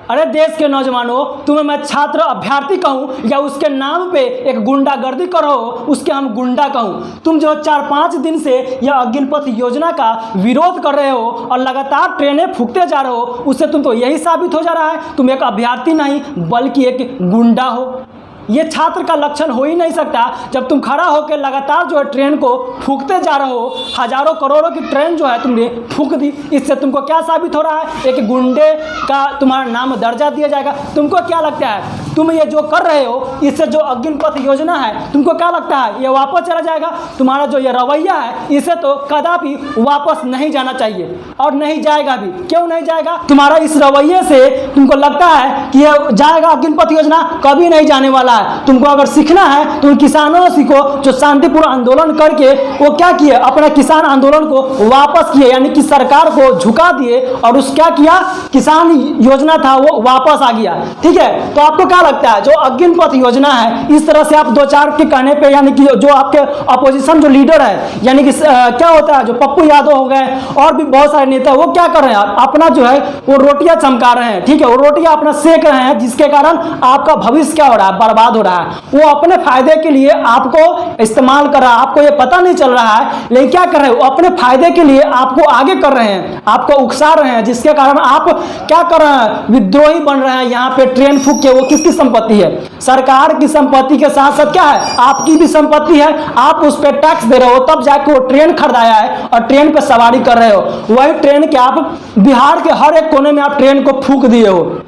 अरे देश के नौजवानों, तुम्हें मैं छात्र अभ्यर्थी कहूँ या उसके नाम पे एक गुंडागर्दी करो उसके हम गुंडा कहूँ? तुम जो 4-5 दिन से यह अग्निपथ योजना का विरोध कर रहे हो और लगातार ट्रेनें फूकते जा रहे हो, उससे तुम तो यही साबित हो जा रहा है तुम एक अभ्यर्थी नहीं बल्कि एक गुंडा हो। ये छात्र का लक्षण हो ही नहीं सकता जब तुम खड़ा होकर लगातार जो है ट्रेन को फूकते जा रहे हो। हजारों करोड़ों की ट्रेन जो है तुमने फूक दी, इससे तुमको क्या साबित हो रहा है? एक गुंडे का तुम्हारा नाम दर्जा दिया जाएगा। तुमको क्या लगता है तुम ये जो कर रहे हो इससे जो अग्निपथ योजना है तुमको क्या लगता है ये वापस चला जाएगा? तुम्हारा जो ये रवैया है इसे तो कदापि वापस नहीं जाना चाहिए और नहीं जाएगा भी। क्यों नहीं जाएगा? तुम्हारा इस रवैये से तुमको लगता है कि ये जाएगा अग्निपथ योजना, कभी नहीं जाने वाला। तुमको अगर सीखना है तो उन किसानों सीखो जो शांतिपूर्ण आंदोलन करके वो क्या किए, अपना किसान आंदोलन को वापस किए, यानी कि सरकार को झुका दिए और उस क्या किया, किसान योजना था वो वापस आ गया। ठीक है, तो आपको क्या लगता है जो अग्निपथ योजना है इस तरह से आप 2-4 के कहने पे, यानी कि जो आपके अपोजिशन जो लीडर है यानी कि क्या होता है जो पप्पू यादव हो गए और भी बहुत सारे नेता, वो क्या कर रहे हैं अपना जो है वो रोटियां चमका रहे हैं। ठीक है, वो रोटियां अपना सेक रहे हैं जिसके कारण आपका भविष्य क्या हो रहा है, बर्बाद हो रहा है। वो अपने फायदे के लिए आपको इस्तेमाल कर रहा है, आपको ये पता नहीं चल रहा है, लेकिन क्या कर रहे हैं वो अपने फायदे के लिए आपको आगे कर रहे हैं, आपको उकसा रहे हैं, जिसके कारण आप क्या कर रहे हैं, विद्रोही बन रहे हैं। यहाँ पे ट्रेन फूक के वो किसकी संपत्ति है? सरकार की संपत्ति के साथ साथ क्या है, आपकी भी संपत्ति है। आप उस पर टैक्स दे रहे हो तब जाके वो ट्रेन खरीदाया है और ट्रेन पे सवारी कर रहे हो। वही ट्रेन के आप बिहार के हर एक कोने में आप ट्रेन को फूक दिए हो।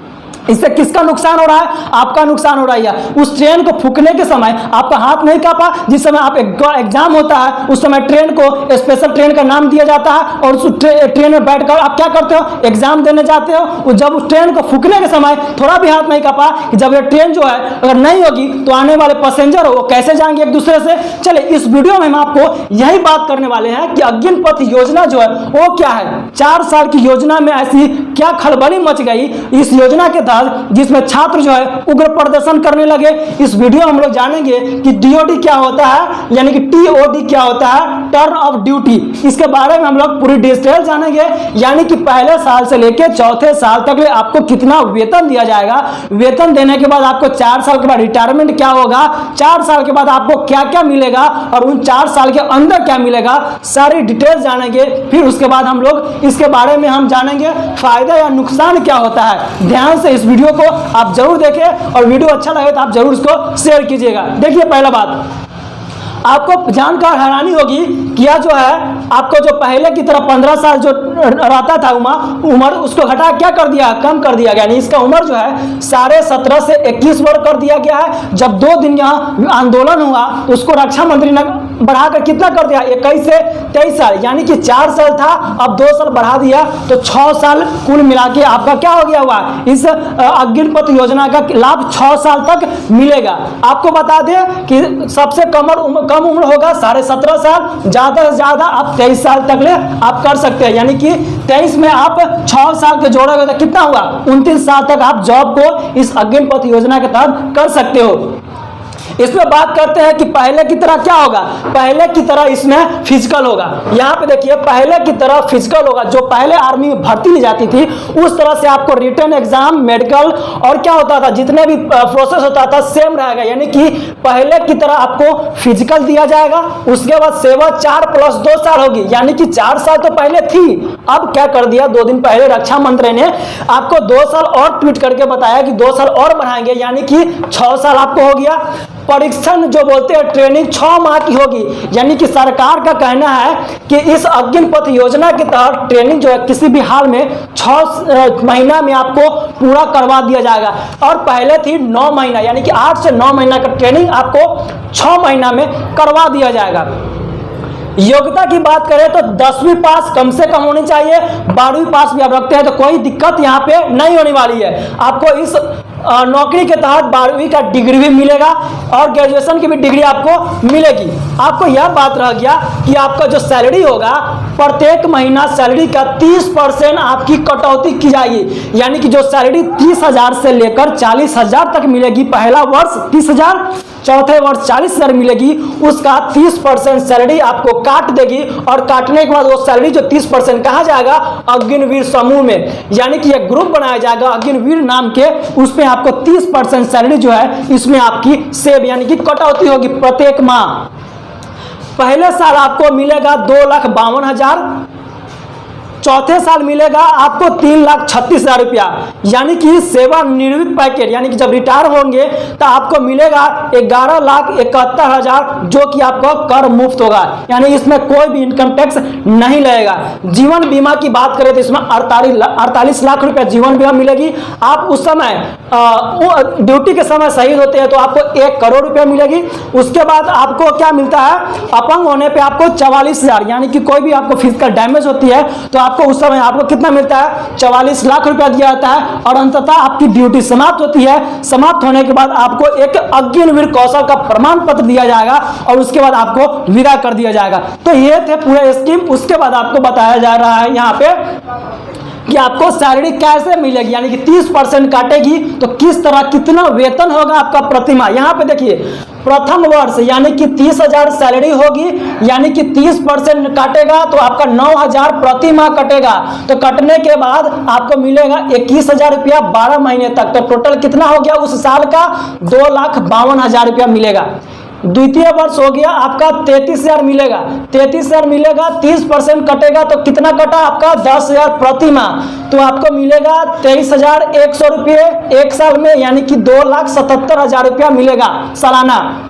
इससे किसका नुकसान हो रहा है? आपका नुकसान हो रहा है। उस ट्रेन को फूकने के समय आपका हाथ नहीं कांपा? जिस समय आप एग्जाम होता है उस समय ट्रेन को स्पेशल ट्रेन का नाम दिया जाता है और उस ट्रेन में बैठकर आप क्या करते हो, एग्जाम देने जाते हो। जब उस ट्रेन को फूकने के समय थोड़ा भी हाथ नहीं कांपा कि जब ये ट्रेन जो है अगर नहीं होगी तो आने वाले पैसेंजर हो वो कैसे जाएंगे एक दूसरे से? चले इस वीडियो में हम आपको यही बात करने वाले हैं कि अग्निपथ योजना जो है वो क्या है। 4 साल की योजना में ऐसी क्या खलबली मच गई इस योजना के तहत जिसमें छात्र जो है उग्र प्रदर्शन करने लगे। इस वीडियो में हम लोग जानेंगे कि डीओडी क्या होता है, यानी कि टीओडी क्या होता है, टर्न ऑफ ड्यूटी। इसके बारे में हम लोग पूरी डिटेल जानेंगे, यानी कि पहले साल से लेकर 4थे साल तक आपको कितना वेतन दिया जाएगा, वेतन देने के बाद आपको 4 साल के बाद रिटायरमेंट क्या होगा, 4 साल के बाद आपको क्या क्या मिलेगा और उन 4 साल के अंदर क्या मिलेगा, सारी डिटेल जानेंगे। फिर उसके बाद हम लोग इसके बारे में हम जानेंगे फायदा या नुकसान क्या होता है। ध्यान से इस वीडियो को आप जरूर देखें और वीडियो अच्छा लगे तो आप जरूर इसको शेयर कीजिएगा। देखिए पहला बात, आपको जानकर हैरानी होगी कि यह जो है आपको जो पहले की तरह 15 साल जो रहता था उम्र उसको घटा क्या कर दिया, कम कर दिया गया। यानी इसका उम्र जो है 17.5 से 21 वर्ष कर दिया गया है। जब 2 दिन यहाँ आंदोलन हुआ तो उसको रक्षा मंत्री ने बढ़ाकर कितना कर दिया, 21 से 23 साल, यानी कि 4 साल था अब 2 साल बढ़ा दिया तो 6 साल कुल मिला के आपका क्या हो गया हुआ। इस अग्निपथ योजना का लाभ 6 साल तक मिलेगा। आपको बता दें कि सबसे कम उम्र होगा 17.5 साल, ज्यादा से ज्यादा आप 23 साल तक ले आप कर सकते हैं। यानी कि 23 में आप 6 साल के जोड़ोगे तो कितना हुआ, 29 साल तक आप जॉब को इस अग्निपथ योजना के तहत कर सकते हो। इसमें बात करते हैं कि पहले की तरह क्या होगा, पहले की तरह इसमें फिजिकल होगा। यहाँ पे देखिए पहले की तरह फिजिकल होगा, जो पहले आर्मी में भर्ती ली जाती थी उस तरह से आपको रिटन एग्जाम, मेडिकल और क्या होता था जितने भी प्रोसेस होता था सेम रहेगा। यानी कि पहले की तरह आपको फिजिकल दिया जाएगा, उसके बाद सेवा 4+2 साल होगी, यानी कि 4 साल तो पहले थी, अब क्या कर दिया 2 दिन पहले रक्षा मंत्री ने आपको 2 साल और ट्वीट करके बताया कि 2 साल और बढ़ाएंगे, यानी कि 6 साल आपको हो गया। परीक्षण जो बोलते हैं ट्रेनिंग 6 माह की होगी, यानी कि सरकार का कहना है कि इस अग्निपथ योजना के तहत ट्रेनिंग जो है किसी भी हाल में 6 महीना में आपको पूरा करवा दिया जाएगा। और पहले थी 9 महीना, यानी कि 8 से 9 महीना का ट्रेनिंग आपको 6 महीना में करवा दिया जाएगा। योग्यता की बात करें तो 10वीं पास कम से कम होनी चाहिए, 12वीं पास भी आप रखते हैं तो कोई दिक्कत यहाँ पे नहीं होने वाली है। आपको इस नौकरी के तहत 12वीं का डिग्री भी मिलेगा और ग्रेजुएशन की भी डिग्री आपको मिलेगी। आपको यह बात रह गया कि आपका जो सैलरी होगा प्रत्येक महीना सैलरी का 30% आपकी कटौती की जाएगी, यानी कि जो सैलरी 30,000 से लेकर 40,000 तक मिलेगी, पहला वर्ष 30,000 चौथे वर्ष 40,000 मिलेगी, उसका 30% सैलरी आपको काट देगी और काटने के बाद वो सैलरी जो 30% कहाँ जाएगा, अग्निवीर समूह में, यानी कि एक ग्रुप बनाया जाएगा अग्निवीर नाम के, उसमें आपको 30% सैलरी जो है इसमें आपकी सेव यानी कि कटौती होगी प्रत्येक माह। पहले साल आपको मिलेगा 2,52,000, चौथे साल मिलेगा आपको 3,36,000 रुपया, यानी कि सेवानिवृत्त पैकेज, यानी कि जब रिटायर होंगे तो आपको मिलेगा 11,71,000 जो कि आपको कर मुफ्त होगा, यानी इसमें कोई भी इनकम टैक्स नहीं लगेगा। जीवन बीमा की बात करें तो इसमें 48 लाख रुपया जीवन बीमा मिलेगी। आप उस समय ड्यूटी के समय शहीद होते हैं तो आपको 1 करोड़ रुपया मिलेगी। उसके बाद आपको क्या मिलता है, अपंग होने पे आपको 44,000, यानी कि कोई भी आपको फिजिकल डैमेज होती है तो आपको उस समय आपको कितना मिलता है, 44 लाख रुपया दिया जाता है। और अंततः आपकी ड्यूटी समाप्त होती है, समाप्त होने के बाद आपको एक अग्निवीर कौशल का प्रमाण पत्र दिया जाएगा और उसके बाद आपको विदा कर दिया जाएगा। तो ये थे पूरे स्कीम। उसके बाद आपको बताया जा रहा है यहाँ पे कि आपको सैलरी कैसे मिलेगी, यानी कि 30% काटेगी तो किस तरह कितना वेतन होगा आपका प्रति माह। यहाँ पे देखिए प्रथम वर्ष यानी कि 30,000 सैलरी होगी, यानी कि 30% काटेगा तो आपका 9,000 प्रति माह कटेगा। तो कटने के बाद आपको मिलेगा 21,000 रुपया 12 महीने तक। तो टोटल कितना हो गया उस साल का, 2,52,000 रुपया मिलेगा। द्वितीय वर्ष हो गया आपका 33,000 मिलेगा, 33,000 मिलेगा, 30% कटेगा तो कितना कटा आपका 10,000 प्रति माह। तो आपको मिलेगा 23,100 रुपये एक साल में, यानी कि 2,77,000 रुपया मिलेगा सालाना।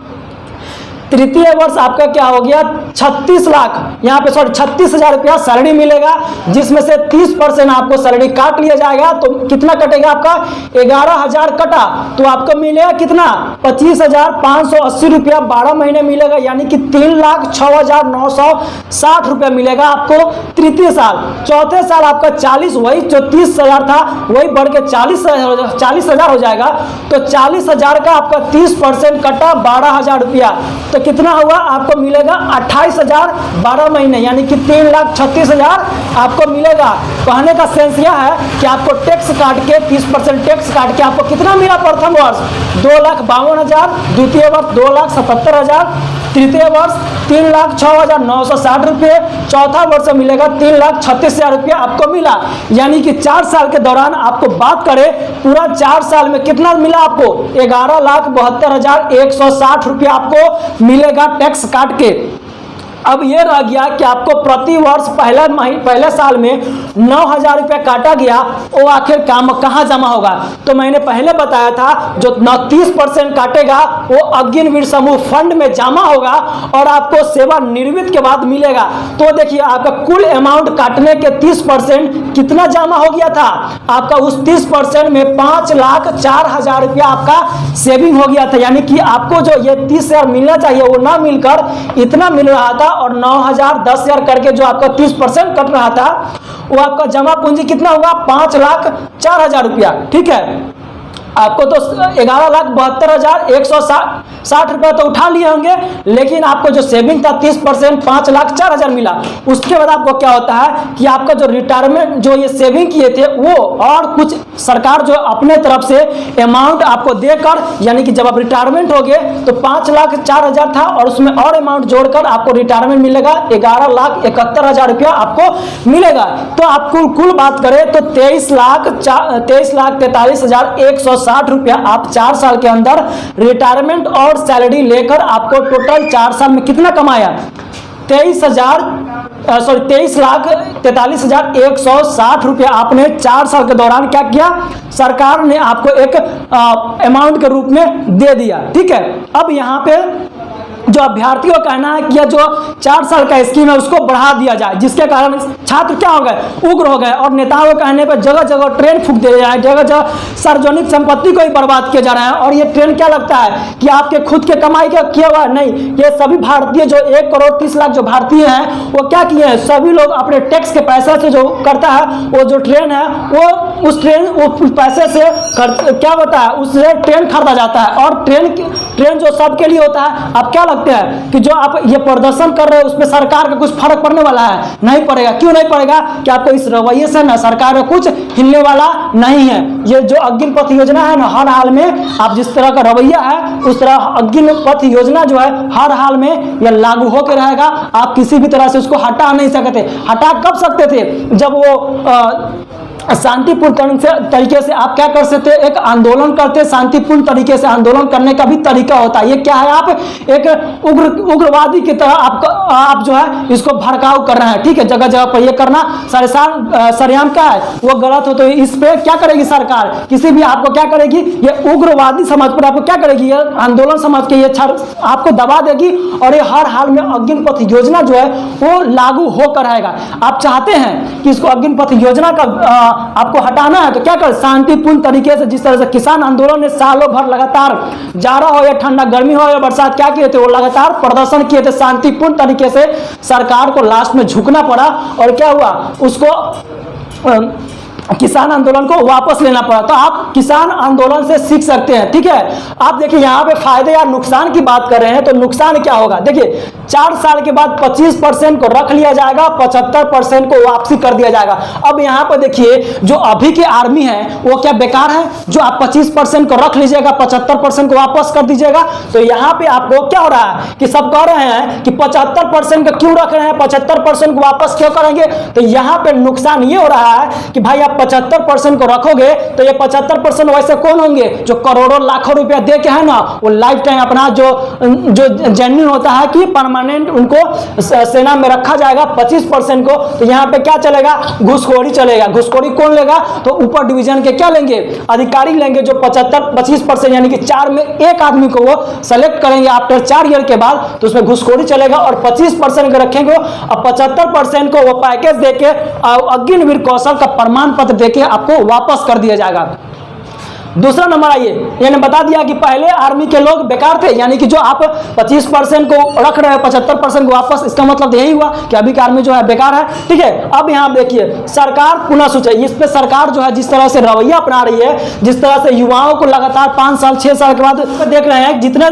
तृतीय वर्ष आपका क्या हो गया, 36 लाख, यहाँ पे 36,000 रुपया सैलरी मिलेगा, जिसमें से 30% आपको सैलरी काट लिया जाएगा। तो कितना कटेगा आपका, 11,000 कटा तो आपको मिलेगा कितना, 25,580 रुपया 12 महीने मिलेगा, यानी कि 3,06,960 रुपया मिलेगा आपको तृतीय साल। चौथे साल आपका 40, वही जो 30,000 था वही बढ़ के 40,000 हो जाएगा। तो 40,000 का आपका 30% कटा 12,000 रुपया, तो कितना हुआ आपको मिलेगा 28,000 12 महीने, यानी कि 3,36,000 आपको मिलेगा। कहने का सेंस यह है कि आपको टैक्स काट के 30% टैक्स काट के आपको कितना मिला प्रथम वर्ष, 2,52,000, द्वितीय वर्ष 2,77,000, तृतीय वर्ष 3,06,960 रुपये, चौथा वर्ष मिलेगा 3,36,000 रुपये आपको मिला। यानी कि 4 साल के दौरान आपको बात करें पूरा 4 साल में कितना मिला आपको, 11,72,160 रुपया आपको मिलेगा टैक्स काट के। अब ये रह गया कि आपको प्रति वर्ष पहले साल में 9,000 रुपया काटा गया, वो आखिर काम कहाँ जमा होगा। तो मैंने पहले बताया था जो 30% काटेगा वो अग्निवीर समूह फंड में जमा होगा और आपको सेवानिवृत्त के बाद मिलेगा। तो देखिए आपका कुल अमाउंट काटने के 30% कितना जमा हो गया था आपका, उस 30% में 5,04,000 रुपया आपका सेविंग हो गया था। यानी कि आपको जो ये 30,000 मिलना चाहिए वो ना मिलकर इतना मिल रहा था और 9,000 10,000 करके जो आपका 30% कट रहा था वो आपका जमा पूंजी कितना हुआ, 5,04,000 रुपया। ठीक है, आपको तो 11,72,160 रुपया तो उठा लिए होंगे, लेकिन आपको जो सेविंग था 30% 5,04,000 मिला। उसके बाद आपको क्या होता है कि आपका जो रिटायरमेंट जो ये सेविंग किए थे वो और कुछ सरकार जो अपने तरफ से अमाउंट आपको देकर, यानी कि जब आप रिटायरमेंट हो गए तो 5,04,000 था और उसमें और अमाउंट जोड़कर आपको रिटायरमेंट मिलेगा 11,71,000 रुपया आपको मिलेगा। तो आप कुल बात करें तो 23,43,160 रुपया आप 4 साल के अंदर रिटायरमेंट और सैलरी लेकर आपको टोटल 4 साल में कितना कमाया, 23,43,160 रुपया आपने 4 साल के दौरान क्या किया, सरकार ने आपको एक अमाउंट के रूप में दे दिया। ठीक है, अब यहाँ पे जो अभ्यर्थी को कहना है कि यह जो 4 साल का स्कीम है उसको बढ़ा दिया जाए, जिसके कारण छात्र क्या हो गए, उग्र हो गए और नेताओं के कहने पर जगह जगह ट्रेन फूंक दिए जाए, जगह जगह सार्वजनिक संपत्ति को ही बर्बाद किया जा रहा है। और ये ट्रेन क्या लगता है कि आपके खुद के कमाई का किया हुआ नहीं, ये सभी भारतीय जो 1,30,00,000 जो भारतीय हैं वो क्या किए हैं, सभी लोग अपने टैक्स के पैसे से जो करता है वो जो ट्रेन है वो उस पैसे से क्या होता है, उससे ट्रेन खरीदा जाता है और ट्रेन जो सबके लिए होता है। अब क्या लगता सकते हैं कि जो आप ये प्रदर्शन कर रहे हो उसमें सरकार का कुछ फर्क पड़ने वाला है? नहीं पड़ेगा। क्यों नहीं पड़ेगा? कि आपको इस रवैये से ना सरकार का कुछ हिलने वाला नहीं है। ये जो अग्निपथ योजना है ना, हर हाल में आप जिस तरह का रवैया है उस तरह अग्निपथ योजना जो है हर हाल में यह लागू होकर रहेगा। आप किसी भी तरह से उसको हटा नहीं सकते। हटा कब सकते थे? जब वो शांतिपूर्ण तरीके से आप क्या कर सकते, एक आंदोलन करते। शांतिपूर्ण तरीके से आंदोलन करने का भी तरीका होता है। ये क्या है? आप एक उग्रवादी की तरह आप जो है इसको भड़काऊ कर रहे हैं। ठीक है, जगह जगह पर ये करना सरेआम क्या है, वो गलत हो। तो इस पे क्या करेगी सरकार? किसी भी आपको क्या करेगी? ये उग्रवादी समाज पर आपको क्या करेगी? ये आंदोलन समाज के ये आपको दबा देगी और ये हर हाल में अग्निपथ योजना जो है वो लागू होकर रहेगा। आप चाहते हैं कि इसको अग्निपथ योजना का आपको हटाना है तो क्या कर? शांतिपूर्ण तरीके से, जिस तरह से किसान आंदोलन ने सालों भर लगातार, जाड़ा हो या ठंडा, गर्मी हो या बरसात, क्या किए थे? वो लगातार प्रदर्शन किए थे शांतिपूर्ण तरीके से। सरकार को लास्ट में झुकना पड़ा और क्या हुआ? उसको किसान आंदोलन को वापस लेना पड़ा। तो आप किसान आंदोलन से सीख सकते हैं। ठीक है, आप देखिए यहाँ पे फायदे या नुकसान की बात कर रहे हैं तो नुकसान क्या होगा? देखिए 4 साल के बाद 25% को रख लिया जाएगा, 75% को वापसी कर दिया जाएगा। अब यहाँ पर देखिए जो अभी की आर्मी है वो क्या बेकार है? जो आप 25% को रख लीजिएगा, 75% को वापस कर दीजिएगा। तो यहाँ पे आपको क्या हो रहा है कि सब कह रहे हैं कि 75% को क्यों रख रहे हैं, 75% को वापस क्यों करेंगे? तो यहाँ पे नुकसान ये हो रहा है कि भाई आप 75% को रखोगे तो ये 75% वैसे कौन होंगे? जो करोड़ों लाखों रुपया दे के है ना, वो लाइफ टाइम अपना जो जेन्युइन होता है कि परमानेंट उनको सेना में रखा जाएगा 25% को। तो यहाँ पे क्या चलेगा? घुसखोरी चलेगा। घुसखोरी कौन लेगा? तो ऊपर डिवीजन के क्या लेंगे? अधिकारी लेंगे, जो 25% यानी कि 4 में 1 आदमी को वो सेलेक्ट करेंगे आफ्टर 4 ईयर के बाद। तो उसमें घुसखोरी चलेगा और 25% को रखेंगे और 75% को वो पैकेज देके अग्निवीर कौशल का प्रमाण पत्र देके आपको वापस कर दिया जाएगा। दूसरा नंबर आइए, मैंने बता दिया कि पहले आर्मी के लोग बेकार थे, यानी कि जो आप 25% को रख रहे हैं 75% को वापस, इसका मतलब यही हुआ कि अभी का आर्मी जो है बेकार है। ठीक है, अब यहाँ देखिए सरकार पुनः सोचे, इस पे सरकार जो है जिस तरह से रवैया अपना रही है, जिस तरह से युवाओं को लगातार 5 साल 6 साल के बाद देख रहे हैं जितने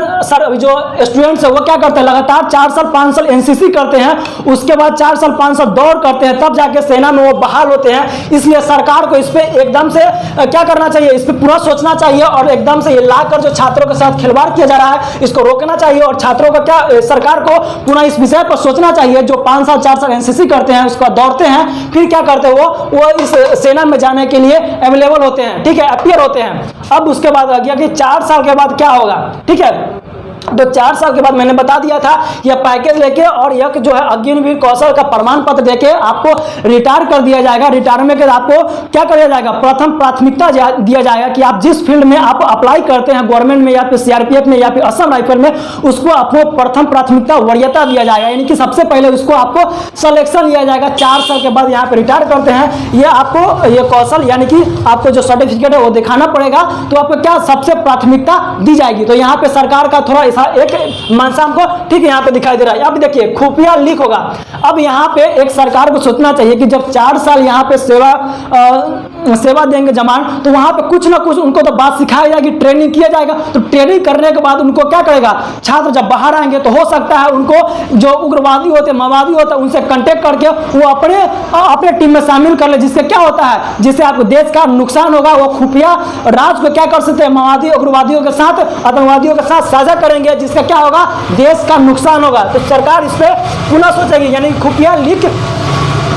जो स्टूडेंट्स है वो क्या करते हैं, लगातार 4 साल 5 साल एनसीसी करते हैं, उसके बाद 4 साल 5 साल दौड़ करते हैं, तब जाके सेना में वो बहाल होते हैं। इसलिए सरकार को इस पे एकदम से क्या करना चाहिए? इस पे पूरा सोचना चाहिए और एकदम से ये लाकर जो छात्रों के साथ खिलवाड़ किया जा रहा है इसको रोकना चाहिए और छात्रों को क्या सरकार को पुनः इस विषय पर सोचना चाहिए। जो 5 साल 4 साल एनसीसी करते हैं उसका दौड़ते हैं, फिर क्या करते हैं वो इस सेना में जाने के लिए अवेलेबल होते हैं। ठीक है, अपीयर होते हैं। अब उसके बाद आ गया कि 4 साल के बाद क्या होगा। ठीक है, तो 4 साल के बाद मैंने बता दिया था यह पैकेज लेके और यह जो है अग्निवीर कौशल का प्रमाण पत्र देके आपको रिटायर कर दिया जाएगा। रिटायरमेंट के बाद आपको क्या किया जाएगा? प्रथम प्राथमिकता दिया जाएगा कि आप जिस फील्ड में आप अप्लाई करते हैं गवर्नमेंट में या फिर सीआरपीएफ में या फिर असम राइफल में, उसको आपको प्रथम प्राथमिकता वरीयता दिया जाएगा, यानी कि सबसे पहले उसको आपको सिलेक्शन लिया जाएगा। 4 साल के बाद यहाँ पे रिटायर करते हैं, ये आपको ये कौशल यानी कि आपको जो सर्टिफिकेट है वो दिखाना पड़ेगा, तो आपको क्या सबसे प्राथमिकता दी जाएगी। तो यहाँ पे सरकार का थोड़ा एक मानसाम को ठीक है यहाँ पे दिखाई दे रहा है। अब देखिए खुफिया लीक होगा। अब यहाँ पे एक सरकार को सोचना चाहिए कि जब 4 साल यहाँ पे सेवा देंगे जवान, तो वहां पे कुछ ना कुछ उनको तो बात सिखाई जाएगी, ट्रेनिंग किया जाएगा। तो ट्रेनिंग करने के बाद उनको क्या करेगा? छात्र जब बाहर आएंगे तो हो सकता है उनको जो उग्रवादी होते माओवादी होते हैं उनसे कांटेक्ट करके वो अपने टीम में शामिल कर ले, जिससे क्या होता है, जिससे आपको देश का नुकसान होगा। वो खुफिया राज को क्या कर सकते हैं? माओवादी उग्रवादियों के साथ आतंकवादियों के साथ साझा करेंगे, जिसका क्या होगा? देश का नुकसान होगा। तो सरकार इस पर पुनः सोचेगी, यानी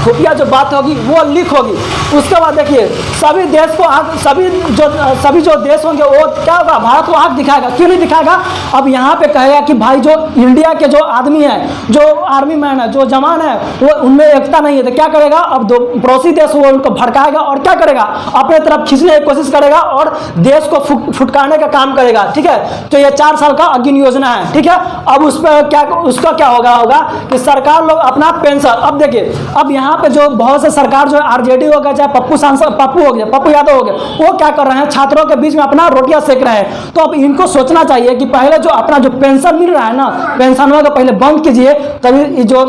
खुफिया जो बात होगी वो लीक होगी। उसके बाद देखिए सभी देश को सभी जो देश होंगे वो क्या होगा? भारत को आंख दिखाएगा। क्यों नहीं दिखाएगा? अब यहाँ पे कहेगा कि भाई जो इंडिया के जो आदमी है, जो आर्मी मैन है, जो जवान है, वो उनमें एकता नहीं है। तो क्या करेगा? अब दो पड़ोसी देश वो उनको भड़काएगा और क्या करेगा? अपने तरफ खींचने की कोशिश करेगा और देश को फुटकाने का काम करेगा। ठीक है, तो ये 4 साल का अग्नि योजना है। ठीक है, अब उस पर उसका क्या होगा कि सरकार लोग अपना पेंशन, अब देखिए अब यहाँ पे जो बहुत से सरकार जो आरजेडी हो गया, चाहे पप्पू यादव हो गए, वो क्या कर रहे हैं? छात्रों के बीच में अपना रोटियां सेक रहे हैं। तो अब इनको सोचना चाहिए कि पहले जो अपना जो पेंशन मिल रहा है ना, पेंशन का पहले बंद कीजिए, तभी जो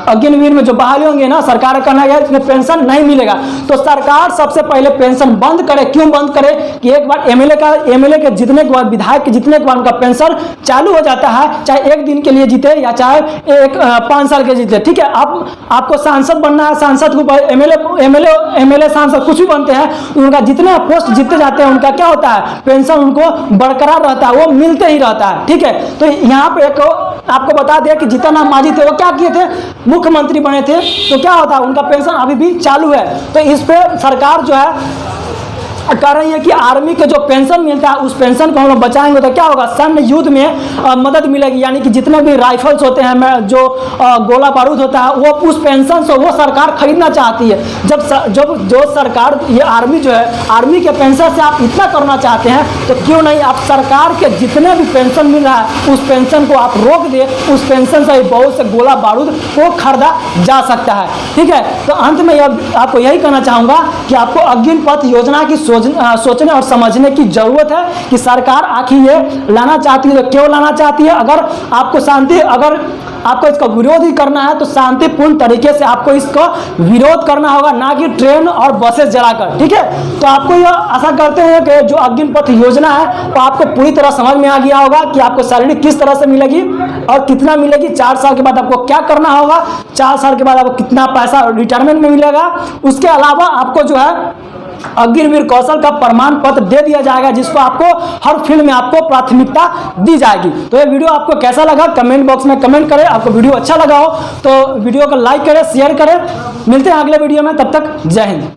अग्निवीर में जो बहाली होंगे ना, सरकार का कहना है इसमें पेंशन नहीं मिलेगा। तो सरकार सबसे पहले पेंशन बंद करे। क्यों बंद करे कि एक बार एमएलए के जीतने के बाद, विधायक के जीतने के बाद उनका पेंशन चालू हो जाता है, चाहे एक दिन के लिए जीते या चाहे 5 साल के जीते। ठीक है, आपको सांसद बनना है, सांसद को एमएलए सांसद कुछ भी बनते हैं, उनका जितने पोस्ट जीतते जाते हैं उनका क्या होता है, पेंशन उनको बरकरार रहता है, वो मिलते ही रहता है। ठीक है, तो यहाँ पे एक आपको बता दें कि जीतन राम मांझी थे, वो क्या किए थे, मुख्यमंत्री बने थे, तो क्या होता है उनका पेंशन अभी भी चालू है। तो इस पे सरकार जो है कह रही है कि आर्मी के जो पेंशन मिलता है उस पेंशन को हम लोग बचाएंगे तो क्या होगा, सैन्य युद्ध में मदद मिलेगी। यानी कि जितने भी राइफल्स होते हैं, जो गोला बारूद होता है, वो उस पेंशन से वो सरकार खरीदना चाहती है। जब जो सरकार, ये आर्मी जो है, आर्मी के पेंशन से आप इतना करना चाहते हैं तो क्यों नहीं आप सरकार के जितने भी पेंशन मिल रहा है उस पेंशन को आप रोक दे, उस पेंशन से बहुत से गोला बारूद को खरीदा जा सकता है। ठीक है, तो अंत में आपको यही कहना चाहूँगा कि आपको अग्निपथ योजना की सोचने और समझने की जरूरत है कि सरकार आखिर ये लाना चाहती है तो क्यों लाना चाहती है। अगर आपको इसका विरोध ही करना है तो शांतिपूर्ण तरीके से आपको इसका विरोध करना होगा, ना कि ट्रेन और बसेस जलाकर। ठीक है, तो आपको यह आशा करते हैं कि जो अग्निपथ योजना है वो आपको पूरी तरह समझ में आ गया होगा कि आपको सैलरी किस तरह से मिलेगी और कितना मिलेगी, 4 साल के बाद आपको क्या करना होगा, 4 साल के बाद आपको कितना पैसा रिटायरमेंट में मिलेगा। उसके अलावा आपको जो है अग्निवीर कौशल का प्रमाण पत्र दे दिया जाएगा, जिसको आपको हर फील्ड में आपको प्राथमिकता दी जाएगी। तो ये वीडियो आपको कैसा लगा कमेंट बॉक्स में कमेंट करें। आपको वीडियो अच्छा लगा हो तो वीडियो को लाइक करें, शेयर करें। मिलते हैं अगले वीडियो में, तब तक जय हिंद।